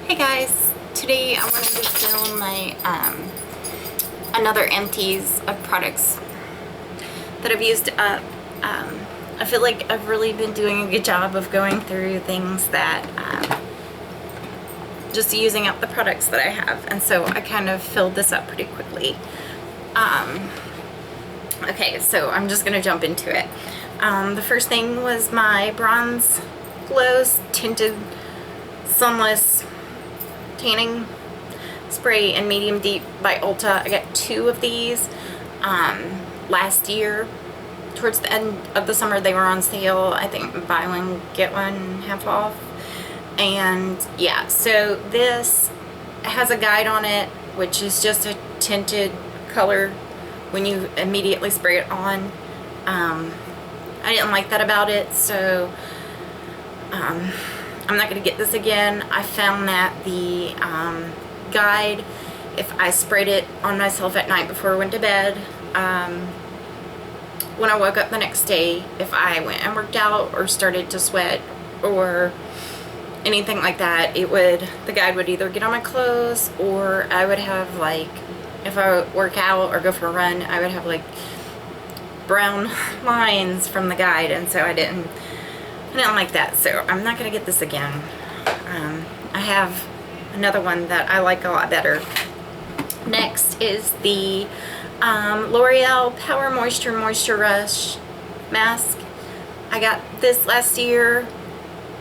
Hey guys, today I wanted to film my another empties of products that I've used up. I feel like I've really been doing a good job of going through things that just using up the products that I have, and so I kind of filled this up pretty quickly. Okay, so I'm just gonna jump into it. The first thing was my Bronze Glows Tinted Sunless Tanning Spray in Medium Deep by Ulta. I got 2 of these last year. Towards the end of the summer they were on sale. I think buy one get one half off. And yeah, so this has a guide on it, which is just a tinted color when you immediately spray it on. I didn't like that about it, so I'm not going to get this again. I found that the guide, if I sprayed it on myself at night before I went to bed, when I woke up the next day, if I went and worked out or started to sweat or anything like that, the guide would either get on my clothes, or I would have, like, if I would work out or go for a run, I would have like brown lines from the guide, and so I didn't like that, so I'm not gonna get this again. I have another one that I like a lot better. Next is the L'Oreal Power Moisture Rush mask. I got this last year.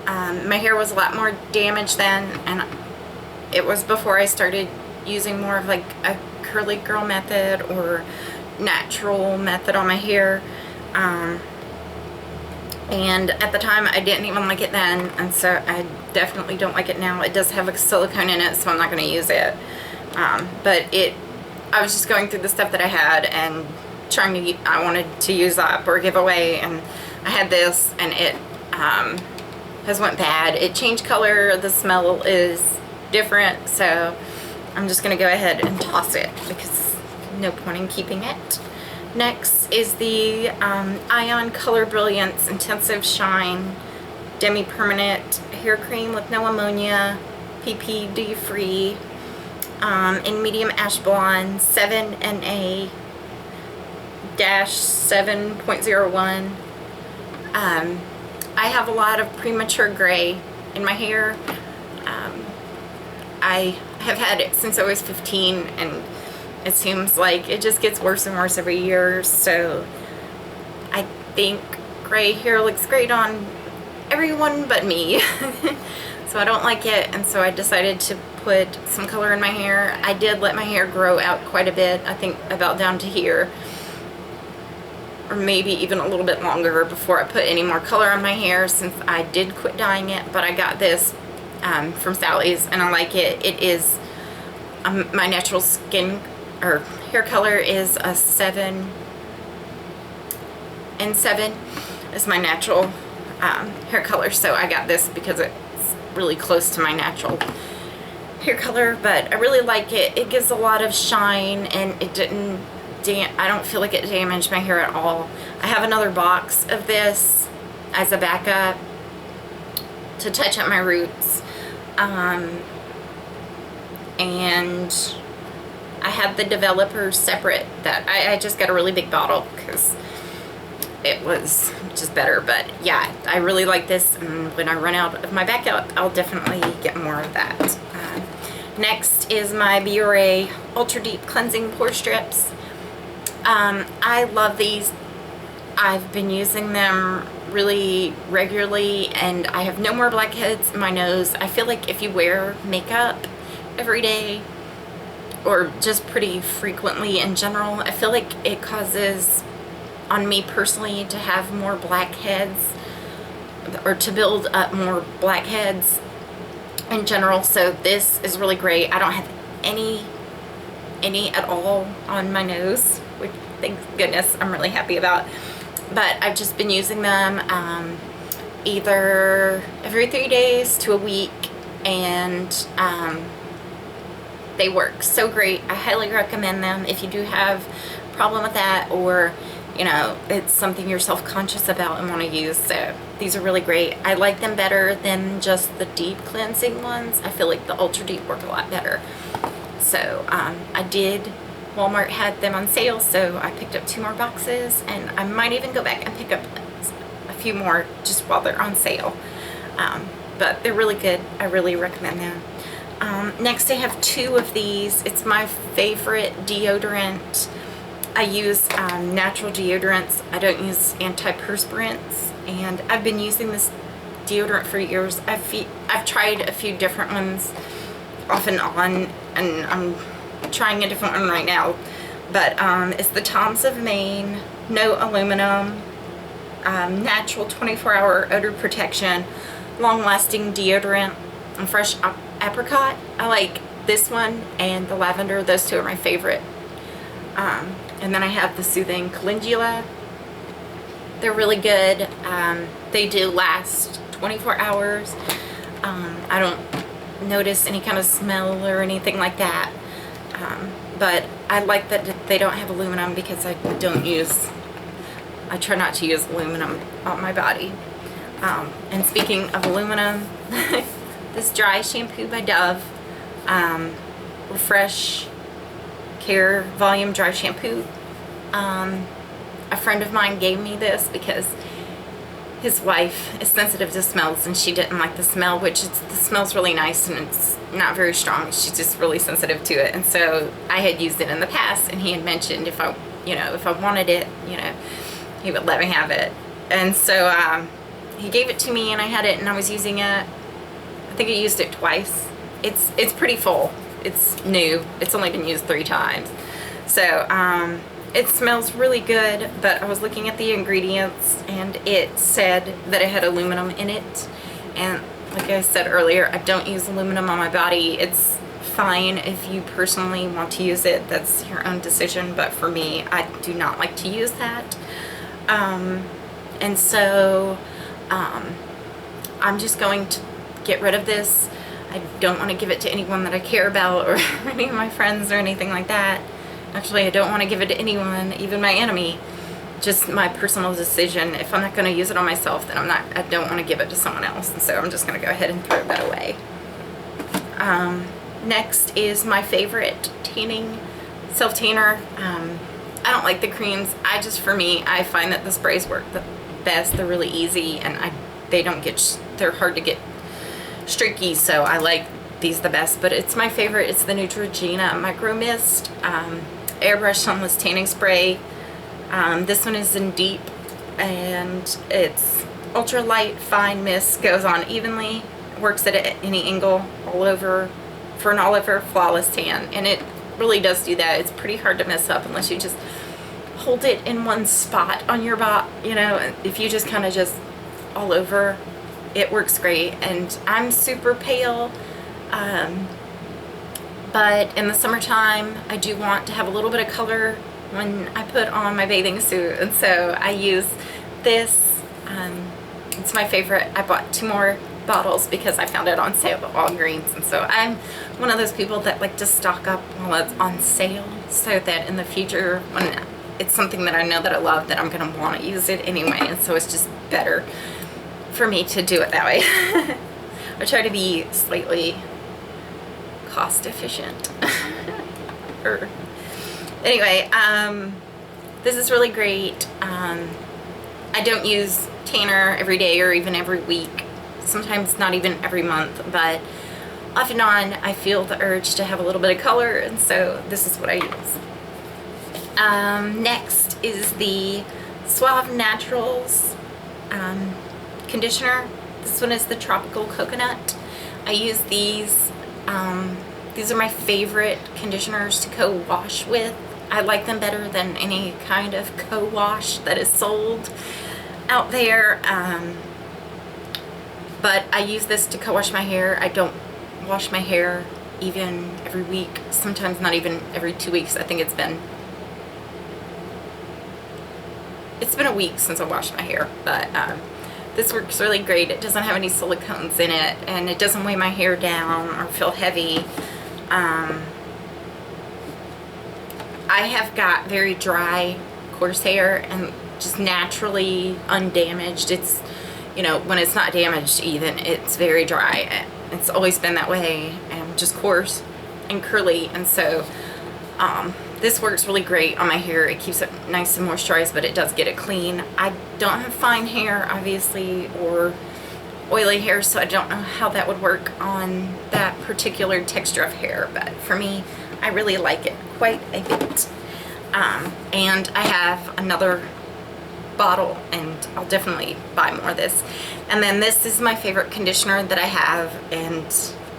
My hair was a lot more damaged then, and it was before I started using more of like a curly girl method or natural method on my hair. And at the time I didn't even like it then, and so I definitely don't like it now. It does have a silicone in it, so I'm not going to use it. But I was just going through the stuff that I had and I wanted to use up or give away, and I had this, and it has went bad. It changed color, the smell is different, so I'm just going to go ahead and toss it because no point in keeping it. Next is the Ion Color Brilliance Intensive Shine Demi-Permanent Hair Cream with no ammonia, PPD free, in medium ash blonde, 7NA-7.01. I have a lot of premature gray in my hair. I have had it since I was 15, and it seems like it just gets worse and worse every year, so I think gray hair looks great on everyone but me. So I don't like it, and so I decided to put some color in my hair. I did let my hair grow out quite a bit, I think about down to here, or maybe even a little bit longer before I put any more color on my hair, since I did quit dyeing it. But I got this from Sally's, and I like it. It is my natural skin or hair color is a 7, and 7 is my natural hair color, so I got this because it's really close to my natural hair color. But I really like it. It gives a lot of shine, and I don't feel like it damaged my hair at all. I have another box of this as a backup to touch up my roots, and I have the developer separate that I just got a really big bottle because it was just better. But yeah, I really like this, and when I run out of my backup, I'll definitely get more of that. Next is my Biore Ultra Deep Cleansing Pore Strips. I love these. I've been using them really regularly, and I have no more blackheads in my nose. I feel like if you wear makeup every day, or just pretty frequently in general, I feel like it causes, on me personally, to have more blackheads, or to build up more blackheads in general. So this is really great. I don't have any at all on my nose, which, thank goodness, I'm really happy about. But I've just been using them either every 3 days to a week, and they work so great. I highly recommend them if you do have a problem with that, or you know, it's something you're self-conscious about and want to use. So these are really great. I like them better than just the deep cleansing ones. I feel like the ultra deep work a lot better. So Walmart had them on sale, so I picked up 2 more boxes, and I might even go back and pick up a few more just while they're on sale. But they're really good. I really recommend them. Next I have 2 of these. It's my favorite deodorant. I use natural deodorants. I don't use antiperspirants, and I've been using this deodorant for years. I've tried a few different ones off and on, and I'm trying a different one right now. But it's the Toms of Maine, no aluminum, natural 24-hour odor protection, long-lasting deodorant, and fresh apricot. I like this one and the lavender. Those 2 are my favorite. And then I have the soothing calendula. They're really good. They do last 24 hours. I don't notice any kind of smell or anything like that. But I like that they don't have aluminum, because I try not to use aluminum on my body. And speaking of aluminum, this dry shampoo by Dove, Refresh Care Volume Dry Shampoo. A friend of mine gave me this because his wife is sensitive to smells, and she didn't like the smell, which the smell's really nice and it's not very strong. She's just really sensitive to it. And so I had used it in the past, and he had mentioned if I wanted it, he would let me have it. And so he gave it to me, and I had it, and I was using it. I think I used it twice. It's pretty full. It's new. It's only been used 3 times. So it smells really good, but I was looking at the ingredients, and it said that it had aluminum in it. And like I said earlier, I don't use aluminum on my body. It's fine if you personally want to use it. That's your own decision. But for me, I do not like to use that. And so I'm just going to get rid of this. I don't want to give it to anyone that I care about, or any of my friends or anything like that. Actually, I don't want to give it to anyone, even my enemy. Just my personal decision. If I'm not going to use it on myself, then I don't want to give it to someone else. And so I'm just going to go ahead and throw that away. Next is my favorite tanning self-tanner. I don't like the creams. For me, I find that the sprays work the best. They're really easy, and they're hard to get streaky, so I like these the best. But it's my favorite. It's the Neutrogena Micro Mist Airbrush Sunless Tanning Spray. This one is in deep, and it's ultra light, fine mist, goes on evenly, works at any angle, for an all over flawless tan. And it really does do that. It's pretty hard to mess up unless you just hold it in one spot on your body. If you just kind of just all over, it works great. And I'm super pale, but in the summertime I do want to have a little bit of color when I put on my bathing suit, and so I use this. It's my favorite. I bought 2 more bottles because I found it on sale at Walgreens, and so I'm one of those people that like to stock up while it's on sale, so that in the future, when it's something that I know that I love, that I'm going to want to use it anyway. And so it's just better for me to do it that way. I try to be slightly cost efficient. Anyway, this is really great. I don't use tanner every day or even every week. Sometimes not even every month, but off and on I feel the urge to have a little bit of color, and so this is what I use. Next is the Suave Naturals conditioner. This one is the Tropical Coconut. I use these. These are my favorite conditioners to co-wash with. I like them better than any kind of co-wash that is sold out there. But I use this to co-wash my hair. I don't wash my hair even every week, sometimes not even every 2 weeks. I think it's been a week since I washed my hair, but this works really great. It doesn't have any silicones in it, and it doesn't weigh my hair down or feel heavy. I have got very dry, coarse hair and just naturally undamaged. It's, you know, when it's not damaged even, it's very dry. It's always been that way, and just coarse and curly. And so this works really great on my hair. It keeps it nice and moisturized, but it does get it clean. I don't have fine hair, obviously, or oily hair, so I don't know how that would work on that particular texture of hair, but for me, I really like it quite a bit. And I have another bottle, and I'll definitely buy more of this. And then this is my favorite conditioner that I have, and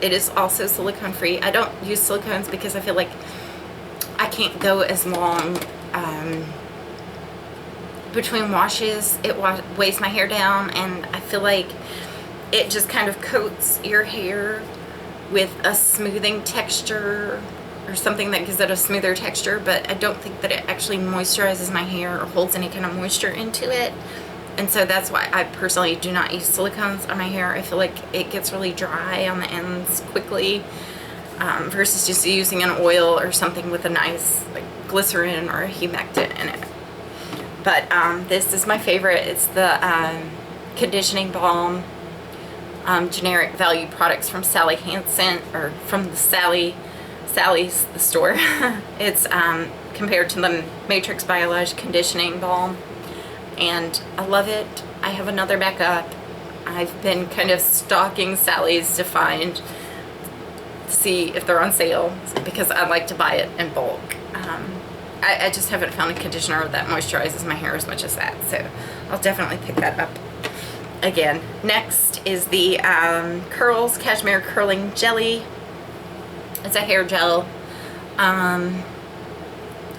it is also silicone free. I don't use silicones because I feel like I can't go as long between washes. It weighs my hair down, and I feel like it just kind of coats your hair with a smoothing texture or something that gives it a smoother texture, but I don't think that it actually moisturizes my hair or holds any kind of moisture into it. And so that's why I personally do not use silicones on my hair. I feel like it gets really dry on the ends quickly, versus just using an oil or something with a nice like glycerin or a humectant in it. But this is my favorite. It's the conditioning balm, generic value products from Sally Hansen, or from the Sally's the store. It's compared to the Matrix Biolage conditioning balm, and I love it. I have another backup. I've been kind of stalking Sally's to see if they're on sale, because I like to buy it in bulk. I just haven't found a conditioner that moisturizes my hair as much as that, so I'll definitely pick that up again. Next is the Curls Cashmere Curling Jelly. It's a hair gel. I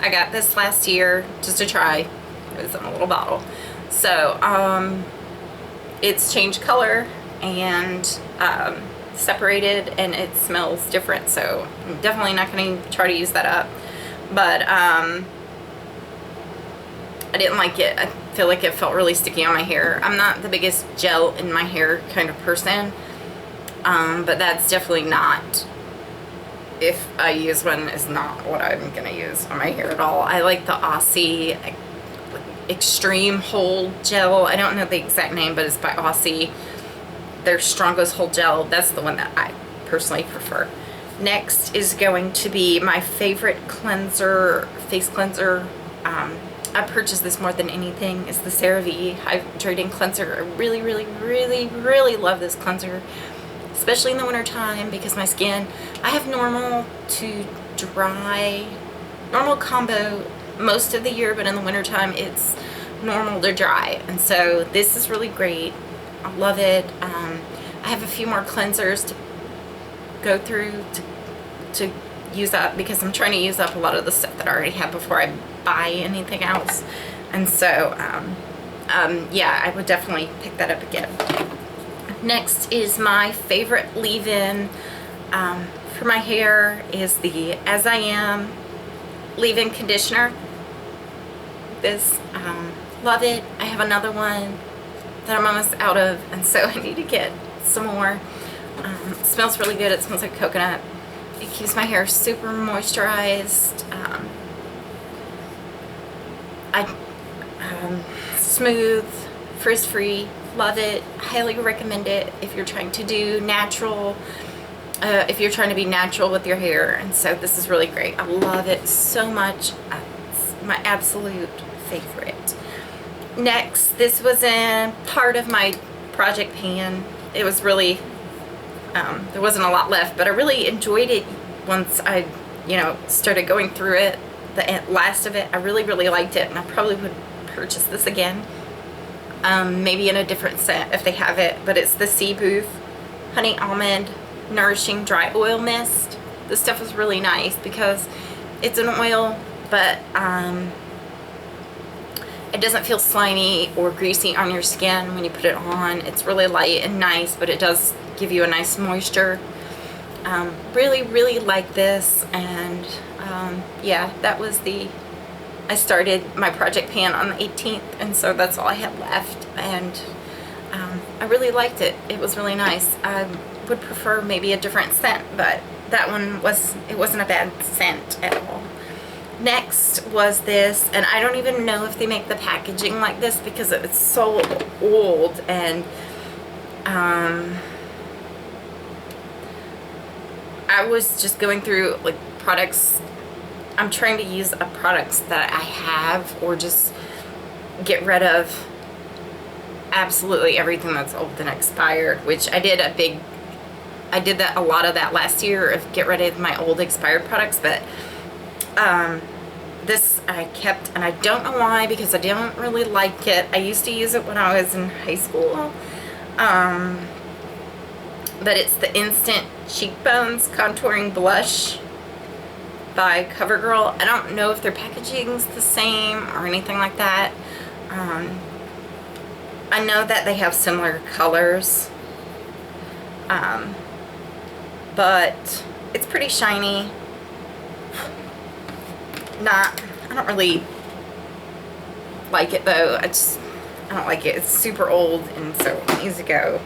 got this last year just to try. It was in a little bottle. So it's changed color and separated, and it smells different, so I'm definitely not going to try to use that up. But I didn't like it. I feel like it felt really sticky on my hair. I'm not the biggest gel in my hair kind of person, but that's definitely not, if I use one, is not what I'm going to use on my hair at all. I like the Aussie Extreme Hold Gel. I don't know the exact name, but it's by Aussie. Their Strongest Hold Gel. That's the one that I personally prefer. Next is going to be my favorite cleanser, face cleanser. I purchased this more than anything. It's the CeraVe Hydrating Cleanser. I really, really, really, really love this cleanser, especially in the winter time, because my skin, I have normal to dry, normal combo most of the year, but in the winter time it's normal to dry, and so this is really great. I love it. I have a few more cleansers to go through to use up, because I'm trying to use up a lot of the stuff that I already have before I buy anything else. And so yeah, I would definitely pick that up again. Next is my favorite leave-in for my hair, is the As I Am leave-in conditioner. This, love it. I have another one that I'm almost out of, and so I need to get some more. It smells really good. It smells like coconut. It keeps my hair super moisturized. Smooth, frizz-free. Love it. Highly recommend it if you're trying to do natural, if you're trying to be natural with your hair. And so this is really great. I love it so much. It's my absolute favorite. Next, this was in part of my project pan. It was really, there wasn't a lot left, but I really enjoyed it once I, started going through it. The last of it, I really, really liked it, and I probably would purchase this again. Maybe in a different scent if they have it, but it's the Sea Booth Honey Almond Nourishing Dry Oil Mist. This stuff is really nice because it's an oil, but it doesn't feel slimy or greasy on your skin when you put it on. It's really light and nice, but it does give you a nice moisture. Really, really like this, and yeah, that was I started my project pan on the 18th, and so that's all I had left, and I really liked it. It was really nice. I would prefer maybe a different scent, but that one wasn't a bad scent at all. Next was this, and I don't even know if they make the packaging like this because it's so old, and I was just going through like products. I'm trying to use products that I have, or just get rid of absolutely everything that's old and expired, which I did a lot of that last year, of get rid of my old expired products. But this I kept, and I don't know why, because I don't really like it. I used to use it when I was in high school. But it's the Instant Cheekbones Contouring Blush by CoverGirl. I don't know if their packaging's the same or anything like that. I know that they have similar colors. But it's pretty shiny. I don't really like it though. I don't like it. It's super old, and so it needs to go.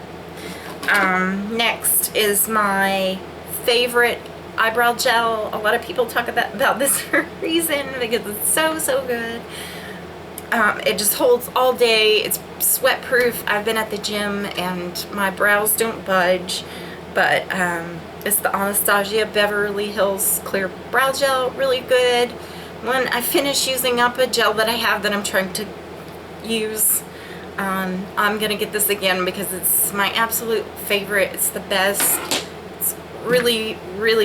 Next is my favorite eyebrow gel. A lot of people talk about this for a reason, because it's so good. It just holds all day. It's sweat proof. I've been at the gym and my brows don't budge, but it's the Anastasia Beverly Hills Clear Brow Gel. Really good. When I finish using up a gel that I have that I'm trying to use, I'm gonna get this again because it's my absolute favorite. It's the best. It's really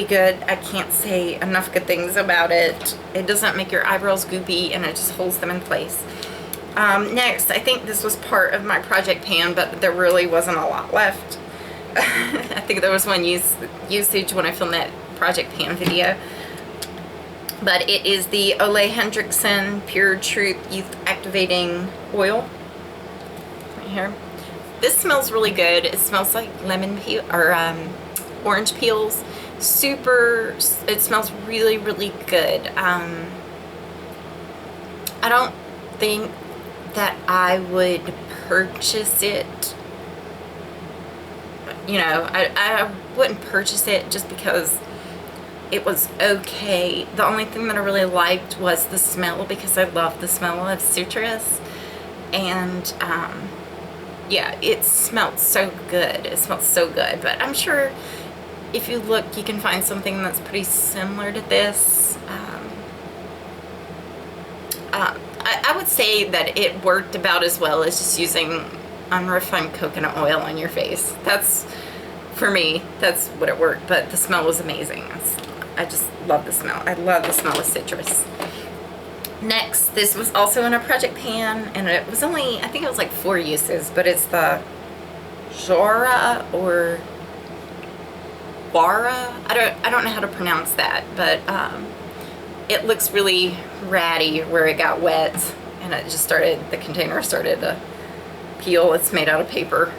good. I can't say enough good things about it. It doesn't make your eyebrows goopy, and it just holds them in place. Next, I think this was part of my project pan, but there really wasn't a lot left. I think there was one usage when I filmed that project pan video. But it is the Ole Hendrickson Pure Truth Youth Activating Oil. Right here. This smells really good. It smells like lemon peel, or orange peels. It smells really good. I don't think that I would purchase it. You know, I wouldn't purchase it just because it was okay. The only thing that I really liked was the smell, because I love the smell of citrus. And yeah, it smelled so good. It smelled so good. But I'm sure if you look, you can find something that's pretty similar to this. I would say that it worked about as well as just using unrefined coconut oil on your face. That's, for me, that's what it worked. But the smell was amazing. I just love the smell. I love the smell of citrus. Next, this was also in a project pan, and it was only, I think it was like 4 uses, but it's the Jora or Wara. I don't know how to pronounce that, but it looks really ratty where it got wet, and it just the container started to peel. It's made out of paper.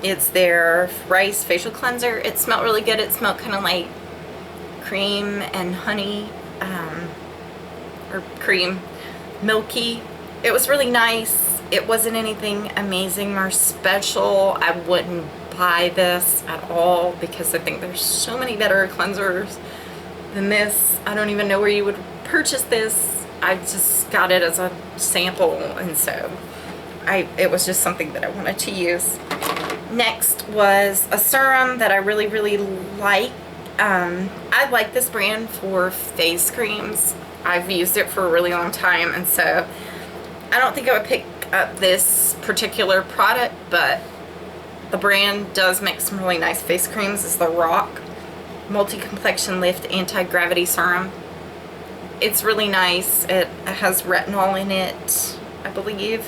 It's their rice facial cleanser. It smelled really good. It smelled kind of like cream and honey, or cream, milky. It was really nice. It wasn't anything amazing or special. I wouldn't buy this at all because I think there's so many better cleansers than this. I don't even know where you would purchase this. I just got it as a sample, and so it was just something that I wanted to use. Next was a serum that I really like. I like this brand for face creams. I've used it for a really long time, and so I don't think I would pick up this particular product, but the brand does make some really nice face creams. It's the Rock Multi-Complexion Lift Anti-Gravity Serum. It's really nice. It has retinol in it, I believe.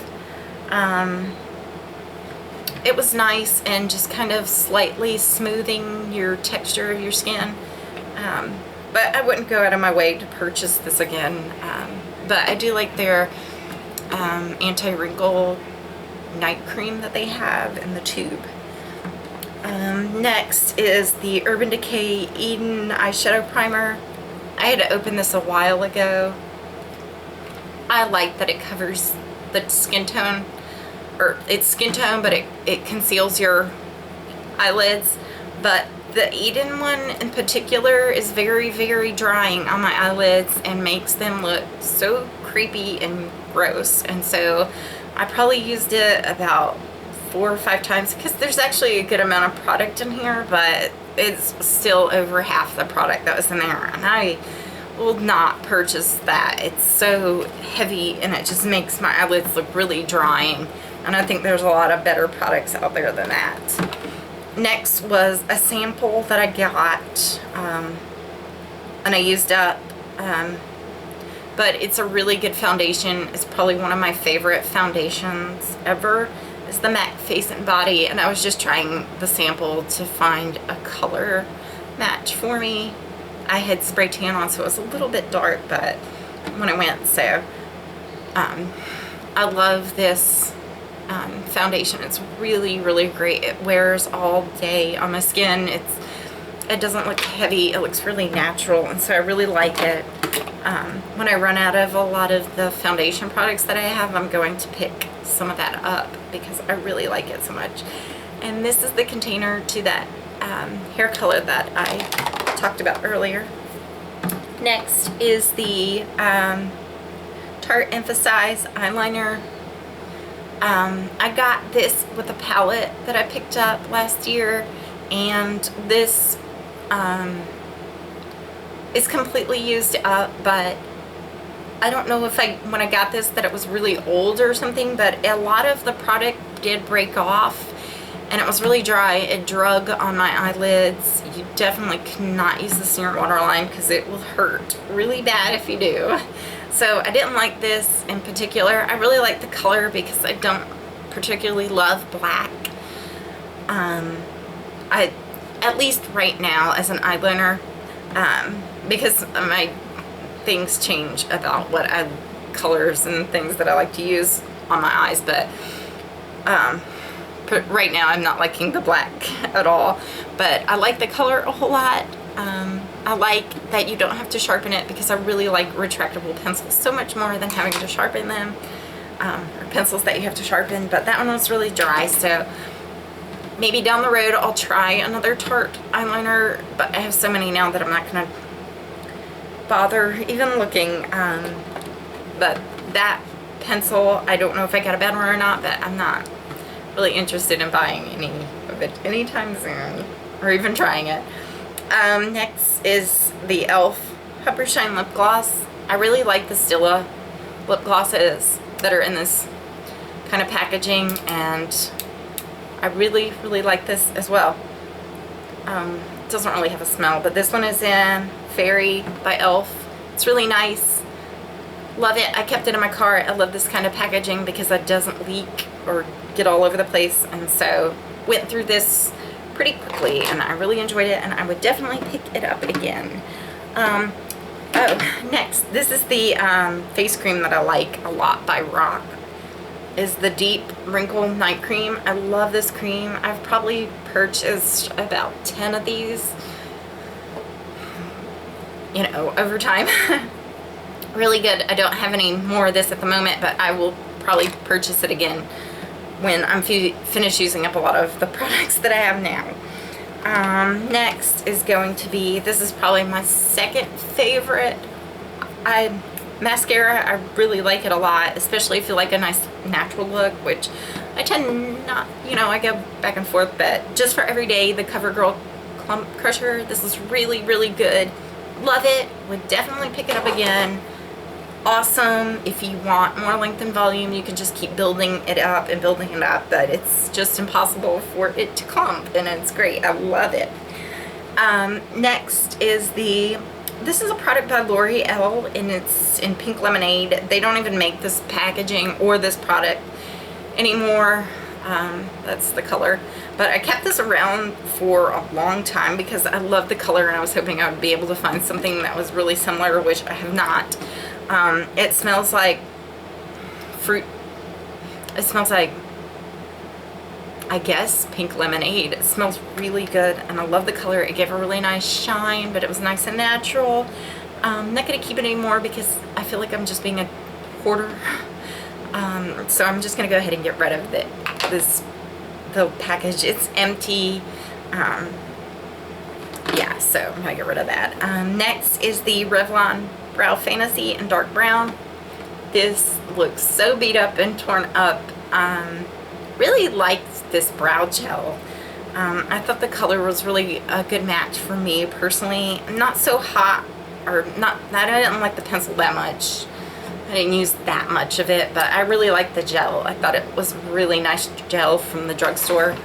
It was nice and just kind of slightly smoothing your texture of your skin. But I wouldn't go out of my way to purchase this again. But I do like their anti-wrinkle night cream that they have in the tube. Next is the Urban Decay Eden Eyeshadow Primer. I had to open this a while ago. I like that it covers the skin tone, or it's skin tone, but it conceals your eyelids. But the Eden one in particular is very, very drying on my eyelids and makes them look so creepy and gross. And so I probably used it about 4 or 5 times because there's actually a good amount of product in here, but it's still over half the product that was in there, and I will not purchase that. It's so heavy and it just makes my eyelids look really drying, and I think there's a lot of better products out there than that. Next was a sample that I got, and I used up, but it's a really good foundation. It's probably one of my favorite foundations ever. It's the MAC Face and Body, and I was just trying the sample to find a color match for me. I had spray tan on, so it was a little bit dark, but when I went, so I love this foundation. It's really, really great. It wears all day on my skin. It doesn't look heavy. It looks really natural, and so I really like it. When I run out of a lot of the foundation products that I have, I'm going to pick some of that up because I really like it so much. And this is the container to that hair color that I talked about earlier. Next is the Tarte Emphasize eyeliner. I got this with a palette that I picked up last year, and this is completely used up, but I don't know if when I got this that it was really old or something, but a lot of the product did break off and it was really dry. It drug on my eyelids. You definitely cannot use this in your waterline because it will hurt really bad if you do. So I didn't like this in particular. I really like the color because I don't particularly love black. At least right now as an eyeliner, because my things change about what colors and things that I like to use on my eyes, but right now I'm not liking the black at all, but I like the color a whole lot. I like that you don't have to sharpen it because I really like retractable pencils so much more than having to sharpen them, or pencils that you have to sharpen, but that one was really dry, so maybe down the road I'll try another Tarte eyeliner, but I have so many now that I'm not going to bother even looking. But that pencil, I don't know if I got a bad one or not, but I'm not really interested in buying any of it anytime soon, or even trying it. Next is the e.l.f. Pepper Shine Lip Gloss. I really like the Stila lip glosses that are in this kind of packaging, and I really, really like this as well. It doesn't really have a smell, but this one is in Fairy by e.l.f. It's really nice. Love it. I kept it in my car. I love this kind of packaging because it doesn't leak or get all over the place, and so went through this pretty quickly and I really enjoyed it, and I would definitely pick it up again. Next, this is the face cream that I like a lot by Rock. Is the Deep Wrinkle Night Cream. I love this cream. I've probably purchased about 10 of these, you know, over time. Really good. I don't have any more of this at the moment, but I will probably purchase it again when I'm finished using up a lot of the products that I have now. Next is going to be, this is probably my second favorite mascara. I really like it a lot, especially if you like a nice natural look, which I tend not, you know, I go back and forth, but just for everyday, the CoverGirl Clump Crusher. This is really, really good. Love it. Would definitely pick it up again. Awesome. If you want more length and volume, you can just keep building it up and building it up, but it's just impossible for it to clump, and it's great. I love it. Next is this is a product by L'Oreal, and it's in Pink Lemonade. They don't even make this packaging or this product anymore. That's the color. But I kept this around for a long time because I love the color, and I was hoping I would be able to find something that was really similar, which I have not. It smells like fruit. It smells like, I guess, pink lemonade. It smells really good, and I love the color. It gave a really nice shine, but it was nice and natural. I'm not going to keep it anymore because I feel like I'm just being a hoarder. So I'm just going to go ahead and get rid of the package. It's empty. yeah, so I'm gonna get rid of that. Next is the Revlon Brow Fantasy in dark brown. This looks so beat up and torn up. Really liked this brow gel. I thought the color was really a good match for me personally. Not so hot, or not, I didn't like the pencil that much. I didn't use that much of it, but I really liked the gel. I thought it was really nice gel from the drugstore,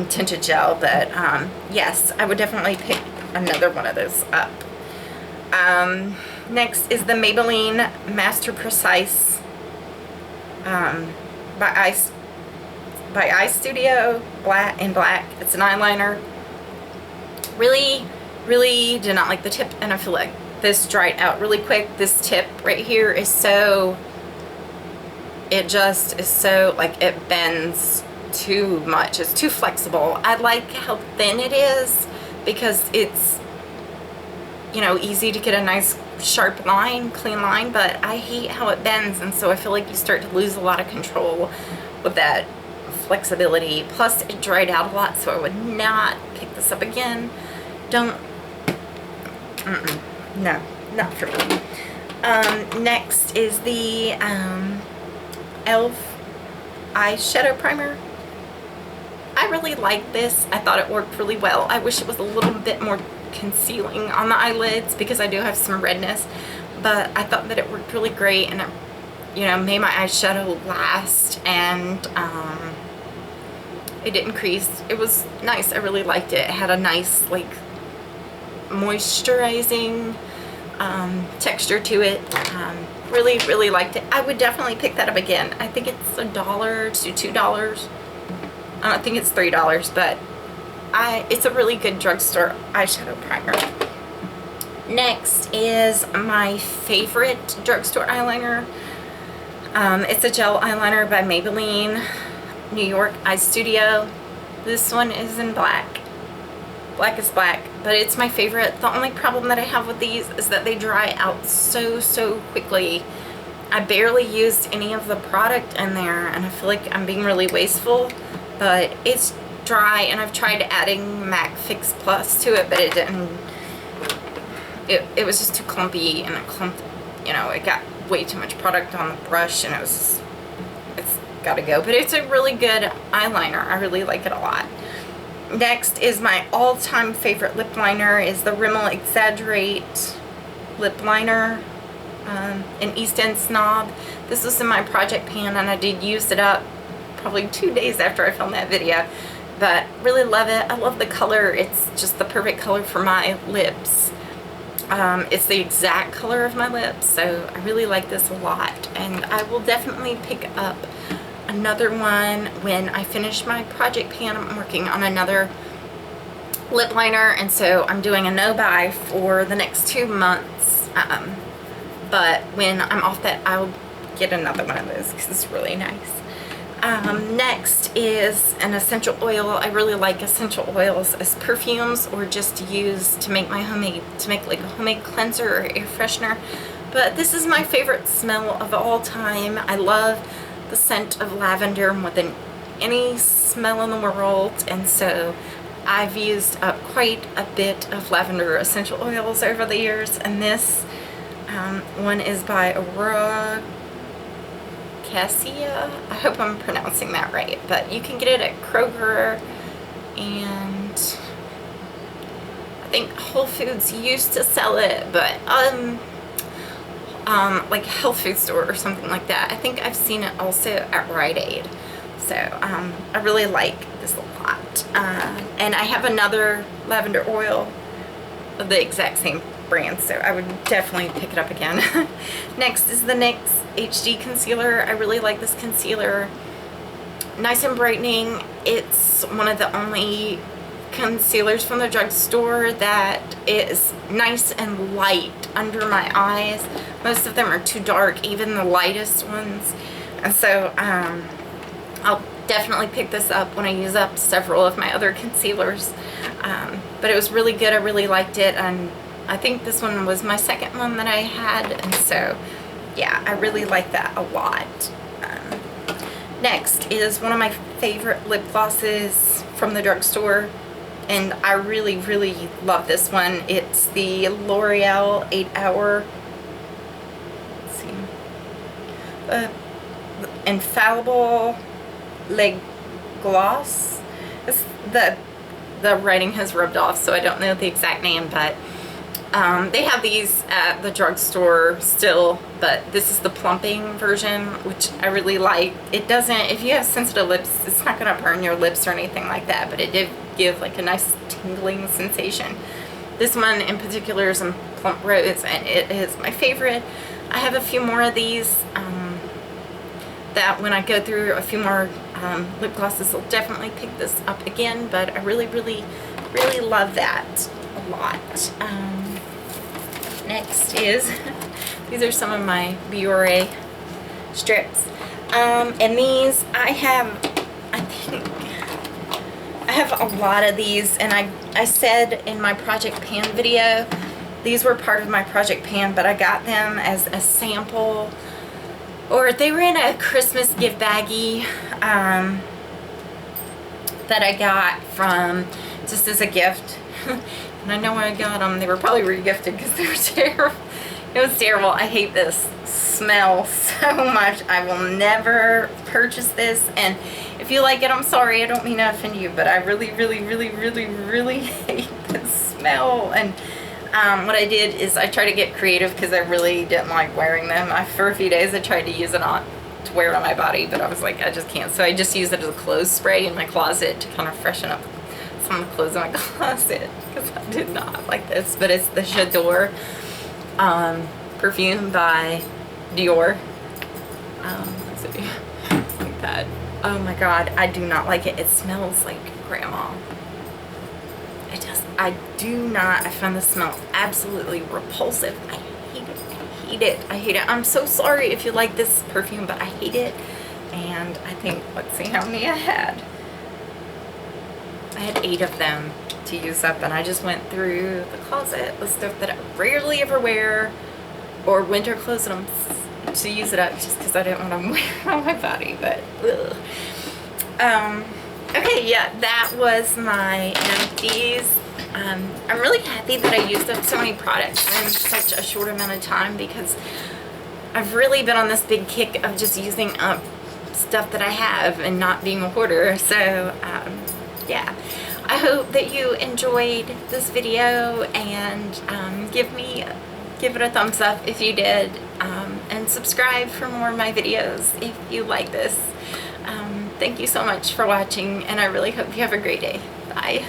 tinted gel. But yes, I would definitely pick another one of those up. Next is the Maybelline Master Precise by Eye Studio in black. It's an eyeliner. Really did not like the tip, and I feel like this dried out really quick. This tip right here is so, it just is so, like, it bends too much. It's too flexible. I like how thin it is because it's, you know, easy to get a nice sharp line, clean line, but I hate how it bends, and so I feel like you start to lose a lot of control with that flexibility. Plus it dried out a lot, so I would not pick this up again. Don't, no, not for me. Next is the e.l.f. eyeshadow primer. I really like this. I thought it worked really well. I wish it was a little bit more concealing on the eyelids because I do have some redness, but I thought that it worked really great, and it, you know, made my eyeshadow last, and it didn't crease. It was nice. I really liked it. It had a nice, like, moisturizing texture to it. Really liked it. I would definitely pick that up again. I think it's $1 to $2. I don't think it's $3, but it's a really good drugstore eyeshadow primer. Next is my favorite drugstore eyeliner. It's a gel eyeliner by Maybelline New York Eye Studio. This one is in black. Black is black, but it's my favorite. The only problem that I have with these is that they dry out so quickly. I barely used any of the product in there, and I feel like I'm being really wasteful, but it's dry, and I've tried adding MAC Fix Plus to it, but it didn't, it was just too clumpy, and it clumped, you know, it got way too much product on the brush, and it's gotta go. But it's a really good eyeliner. I really like it a lot. Next is my all-time favorite lip liner, is the Rimmel Exaggerate lip liner in East End Snob. This was in my project pan, and I did use it up probably 2 days after I filmed that video, but really love it. I love the color. It's just the perfect color for my lips. It's the exact color of my lips, so I really like this a lot, and I will definitely pick up another one when I finish my project pan. I'm working on another lip liner, and so I'm doing a no-buy for the next 2 months, but when I'm off that, I'll get another one of those because it's really nice. Next is an essential oil. I really like essential oils as perfumes, or just to use to make my like a homemade cleanser or air freshener. But this is my favorite smell of all time. I love the scent of lavender more than any smell in the world, and so I've used up quite a bit of lavender essential oils over the years, and this one is by Aurora Cassia. I hope I'm pronouncing that right, but you can get it at Kroger, and I think Whole Foods used to sell it, but like health food store or something like that. I think I've seen it also at Rite Aid. So I really like this a lot. And I have another lavender oil of the exact same brand, so I would definitely pick it up again. Next is the NYX HD concealer. I really like this concealer. Nice and brightening. It's one of the only concealers from the drugstore that is nice and light under my eyes. Most of them are too dark, even the lightest ones, and so I'll definitely pick this up when I use up several of my other concealers. But it was really good. I really liked it, and I think this one was my second one that I had, and so yeah, I really like that a lot. Next is one of my favorite lip glosses from the drugstore, and I really, really love this one. It's the L'Oreal 8-Hour, let's see, Infallible Leg Gloss. It's the writing has rubbed off, so I don't know the exact name, but they have these at the drugstore still, but this is the plumping version, which I really like. It doesn't, if you have sensitive lips, it's not going to burn your lips or anything like that, but it did give like a nice tingling sensation. This one in particular is in Plump Rose, and it is my favorite. I have a few more of these that when I go through a few more lip glosses, I'll definitely pick this up again, but I really, really, really love that a lot. Next is, these are some of my Biore strips. And these, I think, I have a lot of these, and I said in my Project Pan video, these were part of my Project Pan, but I got them as a sample, or they were in a Christmas gift baggie that I got from, just as a gift. And I know when I got them, they were probably re-gifted because they were terrible. It was terrible. I hate this smell so much. I will never purchase this. And if you like it, I'm sorry. I don't mean to offend you, but I really, really, really, really, really hate this smell. And what I did is I tried to get creative because I really didn't like wearing them. For a few days, I tried to use it on to wear it on my body, but I was like, I just can't. So I just used it as a clothes spray in my closet to kind of freshen up some of the clothes in my closet, because I did not like this. But it's the J'adore perfume by Dior. Let's see, like that. Oh my god, I do not like it. It smells like grandma. I do not. I find the smell absolutely repulsive. I hate it. I hate it. I hate it. I'm so sorry if you like this perfume, but I hate it. And I think, let's see how many I had. I had 8 of them to use up, and I just went through the closet, the stuff that I rarely ever wear, or winter clothes, and I'm to use it up just because I didn't want to wear it on my body. But okay, yeah, that was my Empties. I'm really happy that I used up so many products in such a short amount of time, because I've really been on this big kick of just using up stuff that I have and not being a hoarder. So yeah, I hope that you enjoyed this video, and give it a thumbs up if you did, and subscribe for more of my videos if you like this. Thank you so much for watching, and I really hope you have a great day. Bye.